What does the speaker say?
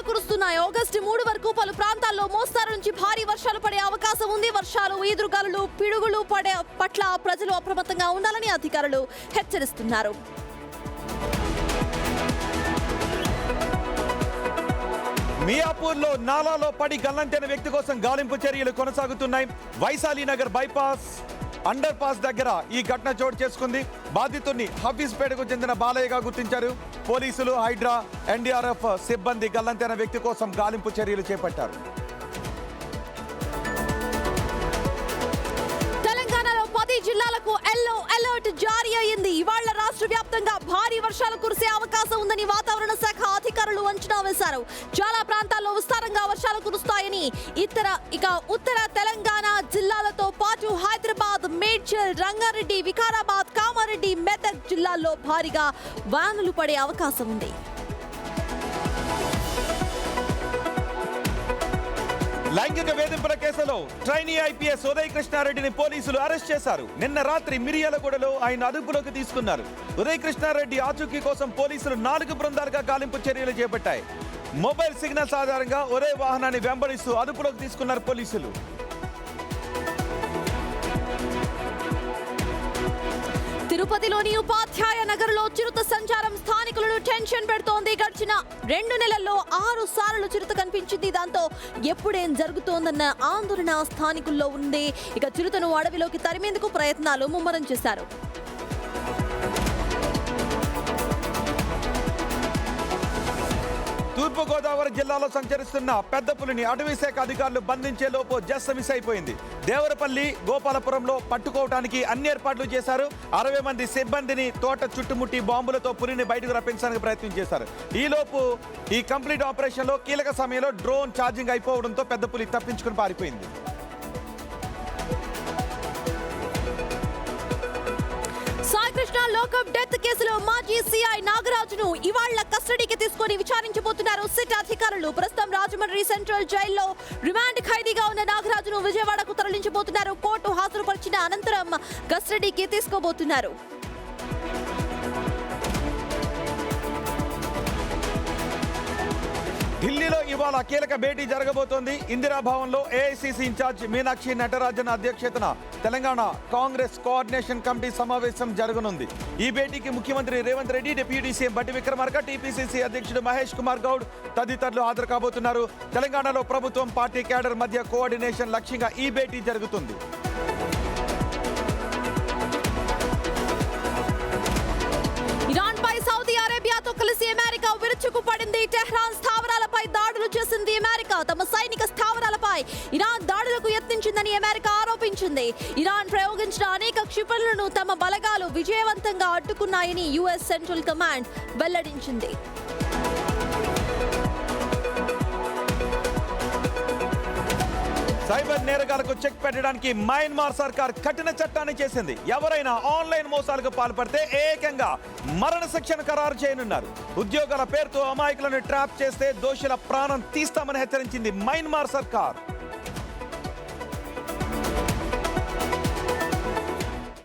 కురుస్తున్నాయి. ఆగస్టు 3 వరకు పలు ప్రాంతాల్లో మోస్తారు నుంచి భారీ వర్షాలు పడే అవకాశం ఉంది. వర్షాలు, ఈదురుగాలులు, పిడుగులు పడే పట్ల ప్రజలు అప్రమత్తంగా ఉండాలని అధికారులు హెచ్చరిస్తున్నారు. మియాపూర్లో నాలాలో పడి గల్లంతైన వ్యక్తి కోసం గాలింపు చర్యలు కొనసాగుతున్నాయి. Vaishali Nagar bypass under pass దగ్గర ఈ ఘటన చోటు చేసుకుంది. బాధితుడిని హఫీజ్పేటకు చెందిన బాలయ్యగా గుర్తించారు పోలీసులు. హైడ్రా, ఎన్డీఆర్ఎఫ్ సిబ్బంది గల్లంతైన వ్యక్తి కోసం గాలింపు చర్యలు చేపట్టారు. జిల్లాలకు ఎల్లో అలర్ట్ జారీ అయింది. ఇవాళ రాష్ట్ర వ్యాప్తంగా భారీ వర్షాలు కురిసే అవకాశం ఉందని వాతావరణ శాఖ అధికారులు అంచనా వేశారు. చాలా ప్రాంతాల్లో విస్తారంగా వర్షాలు కురుస్తాయని ఉత్తర తెలంగాణ జిల్లాలతో పాటు హైదరాబాద్, మేడ్చల్, రంగారెడ్డి, వికారాబాద్, కామారెడ్డి, మెదక్ జిల్లాల్లో భారీగా వానలు పడే అవకాశం ఉంది. లైంగిక వేధింపుల కేసులో ట్రైనీ ఐపీఎస్ ఉదయ్ కృష్ణారెడ్డిని పోలీసులు అరెస్ట్ చేశారు. నిన్న రాత్రి మిర్యాలగూడలో ఆయన అదుపులోకి తీసుకున్నారు. ఉదయ్ కృష్ణారెడ్డి ఆచూకీ కోసం పోలీసులు 4 బృందాలుగా గాలింపు చర్యలు చేపట్టాయి. మొబైల్ సిగ్నల్స్ ఆధారంగా ఉదయ్ వాహనాన్ని వెంబడిస్తూ అదుపులోకి తీసుకున్నారు పోలీసులు. తిరుపతిలోని ఉపాధ్యాయ నగర్లో చిరుత సంచారం స్థానికులను టెన్షన్ పెడుతోంది. గడిచిన 2 నెలల్లో 6 సార్లు చిరుత కనిపించింది. దాంతో ఎప్పుడేం జరుగుతోందన్న ఆందోళన స్థానికుల్లో ఉంది. చిరుతను అడవిలోకి తరిమేందుకు ప్రయత్నాలు ముమ్మరం చేశారు. తూర్పుగోదావరి జిల్లాలో సంచరిస్తున్న పెద్ద పులిని అటవీ శాఖ అధికారులు బంధించే లోపు జస్ట్ మిస్ అయిపోయింది. దేవరపల్లి, గోపాలపురంలో పట్టుకోవడానికి అన్ని ఏర్పాట్లు చేశారు. 60 మంది సిబ్బందిని తోట చుట్టుముట్టి బాంబులతో పులిని బయటకు రప్పించడానికి ప్రయత్నం చేశారు. ఈలోపు ఈ కంప్లీట్ ఆపరేషన్ లో కీలక సమయంలో డ్రోన్ ఛార్జింగ్ అయిపోవడంతో పెద్ద పులి తప్పించుకుని పారిపోయింది. సాయికృష్ణ లోకప్ డెత్ కేసులో మాజీ సీఐ నాగరాజును ఇవాళ కస్టడీకి తీసుకొని విచారించబోతున్నారు సిట్ అధికారులు. ప్రస్తుతం రాజమండ్రి సెంట్రల్ జైల్లో రిమాండ్ ఖైదీగా ఉన్న నాగరాజును విజయవాడకు తరలించబోతున్నారు. కోర్టు హాజరుపరిచిన అనంతరం కస్టడీకి తీసుకోబోతున్నారు. ఢిల్లీలో ఇవాళ కీలక భేటీ జరగబోతోంది. ఇందిరాభవన్లో ఏఐసీసీ ఇన్ఛార్జ్ మీనాక్షి నటరాజన్ అధ్యక్షతన తెలంగాణ కాంగ్రెస్ కోఆర్డినేషన్ కమిటీ సమావేశం జరగనుంది. ఈ భేటీకి ముఖ్యమంత్రి రేవంత్ రెడ్డి, డిప్యూటీ సీఎం బట్టి విక్రమార్క, టీపీసీసీ అధ్యక్షుడు మహేష్ కుమార్ గౌడ్ తదితరులు హాజరు కాబోతున్నారు. తెలంగాణలో ప్రభుత్వం, పార్టీ క్యాడర్ మధ్య కోఆర్డినేషన్ లక్ష్యంగా ఈ భేటీ జరుగుతుంది. సౌదీ అరేబియాతో కలిసి అమెరికా విరుచుకుపడింది. టెహ్రాన్ స్థావరాలపై దాడులు చేసింది అమెరికా. తమ సైనిక స్థావరాలపై ఇరాన్ దాడులకు యత్నించిందని అమెరికా ఆరోపించింది. ఇరాన్ ప్రయోగించిన అనేక క్షిపణులను తమ బలగాలు విజయవంతంగా అడ్డుకున్నాయని యుఎస్ సెంట్రల్ కమాండ్ వెల్లడించింది. సైబర్ నేరగాలకు చెక్ పెట్టడానికి మయన్మార్ సర్కార్ కఠిన చట్టాన్ని చేసింది. ఎవరైనా ఆన్లైన్ మోసాలకు పాల్పడితే ఏకంగా మరణ శిక్షను ఖరారు చేయనున్నారు. ఉద్యోగాల పేరుతో అమాయకులను ట్రాప్ చేస్తే దోషుల ప్రాణం తీస్తామని హెచ్చరించింది మయన్మార్ సర్కార్.